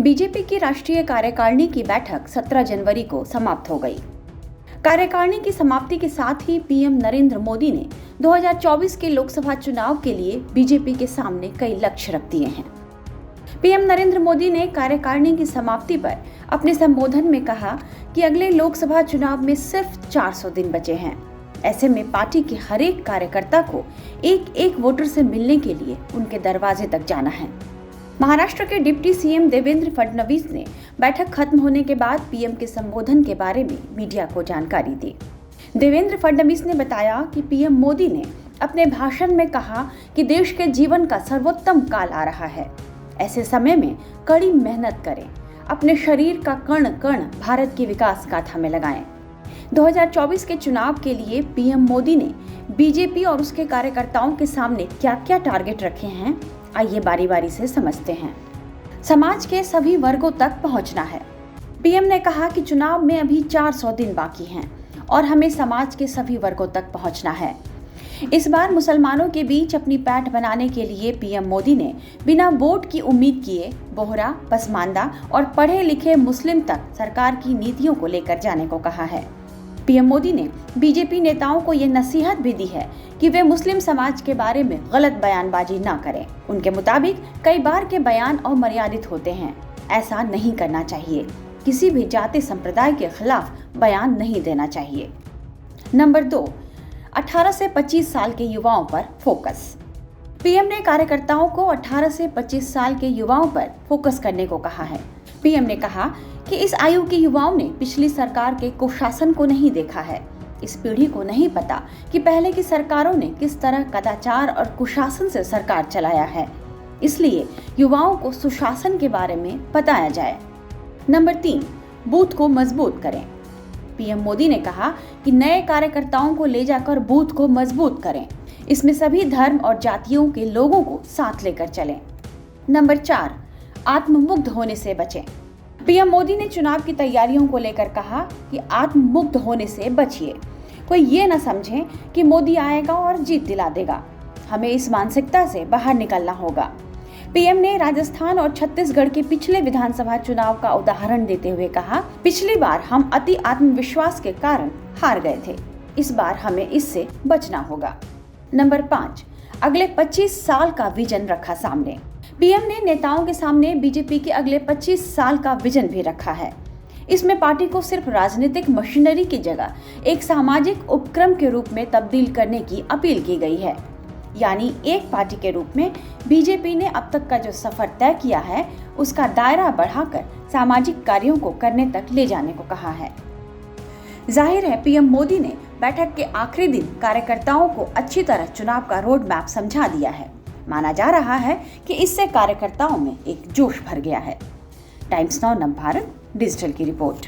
BJP की राष्ट्रीय कार्यकारिणी की बैठक 17 जनवरी को समाप्त हो गई। कार्यकारिणी की समाप्ति के साथ ही पीएम नरेंद्र मोदी ने 2024 के लोकसभा चुनाव के लिए बीजेपी के सामने कई लक्ष्य रख दिए हैं। पीएम नरेंद्र मोदी ने कार्यकारिणी की समाप्ति पर अपने संबोधन में कहा कि अगले लोकसभा चुनाव में सिर्फ 400 दिन बचे हैं। ऐसे में पार्टी के हर एक कार्यकर्ता को एक एक वोटर से मिलने के लिए उनके दरवाजे तक जाना है। महाराष्ट्र के डिप्टी सीएम देवेंद्र फडणवीस ने बैठक खत्म होने के बाद पीएम के संबोधन के बारे में मीडिया को जानकारी दी। देवेंद्र फडणवीस ने बताया कि पीएम मोदी ने अपने भाषण में कहा कि देश के जीवन का सर्वोत्तम काल आ रहा है। ऐसे समय में कड़ी मेहनत करें, अपने शरीर का कण कण भारत की विकास गाथा में लगाएं। 2024 के चुनाव के लिए पीएम मोदी ने बीजेपी और उसके कार्यकर्ताओं के सामने क्या क्या टारगेट रखे हैं, आइए बारी बारी से समझते हैं। समाज के सभी वर्गों तक पहुंचना है। पीएम ने कहा कि चुनाव में अभी 400 दिन बाकी हैं और हमें समाज के सभी वर्गों तक पहुंचना है। इस बार मुसलमानों के बीच अपनी पैठ बनाने के लिए पीएम मोदी ने बिना वोट की उम्मीद किए बोहरा, पसमानदा और पढ़े लिखे मुस्लिम तक सरकार की नीतियों को लेकर जाने को कहा है। पीएम मोदी ने बीजेपी नेताओं को ये नसीहत भी दी है कि वे मुस्लिम समाज के बारे में गलत बयानबाजी न करें। उनके मुताबिक कई बार के बयान अमर्यादित होते हैं, ऐसा नहीं करना चाहिए। किसी भी जाति संप्रदाय के खिलाफ बयान नहीं देना चाहिए। नंबर 2, 18 से 25 साल के युवाओं पर फोकस। पीएम ने कार्यकर्ताओं को 18 से 25 साल के युवाओं पर फोकस करने को कहा है। पीएम ने कहा कि इस आयु के युवाओं ने पिछली सरकार के कुशासन को नहीं देखा है। इस पीढ़ी को नहीं पता कि पहले की सरकारों ने किस तरह कदाचार और कुशासन से सरकार चलाया है। इसलिए युवाओं को सुशासन के बारे में बताया जाए। नंबर 3, बूथ को मजबूत करें। पीएम मोदी ने कहा कि नए कार्यकर्ताओं को ले जाकर बूथ को मजबूत करें। इसमें सभी धर्म और जातियों के लोगों को साथ लेकर चलें। नंबर 4, आत्ममुग्ध होने से बचें। पीएम मोदी ने चुनाव की तैयारियों को लेकर कहा कि आत्ममुग्ध होने से बचिए। कोई ये न समझे कि मोदी आएगा और जीत दिला देगा। हमें इस मानसिकता से बाहर निकलना होगा। पीएम ने राजस्थान और छत्तीसगढ़ के पिछले विधानसभा चुनाव का उदाहरण देते हुए कहा, पिछली बार हम अति आत्मविश्वास के कारण हार गए थे। इस बार हमें इससे बचना होगा। नंबर 5, अगले 25 साल का विजन रखा सामने। पीएम ने नेताओं के सामने बीजेपी के अगले 25 साल का विजन भी रखा है। इसमें पार्टी को सिर्फ राजनीतिक मशीनरी की जगह एक सामाजिक उपक्रम के रूप में तब्दील करने की अपील की गई है। यानी एक पार्टी के रूप में बीजेपी ने अब तक का जो सफर तय किया है, उसका दायरा बढ़ाकर सामाजिक कार्यों को करने तक ले जाने को कहा है। जाहिर है पीएम मोदी ने बैठक के आखिरी दिन कार्यकर्ताओं को अच्छी तरह चुनाव का रोड मैप समझा दिया है। माना जा रहा है कि इससे कार्यकर्ताओं में एक जोश भर गया है। टाइम्स नाउ नवभारत डिजिटल की रिपोर्ट।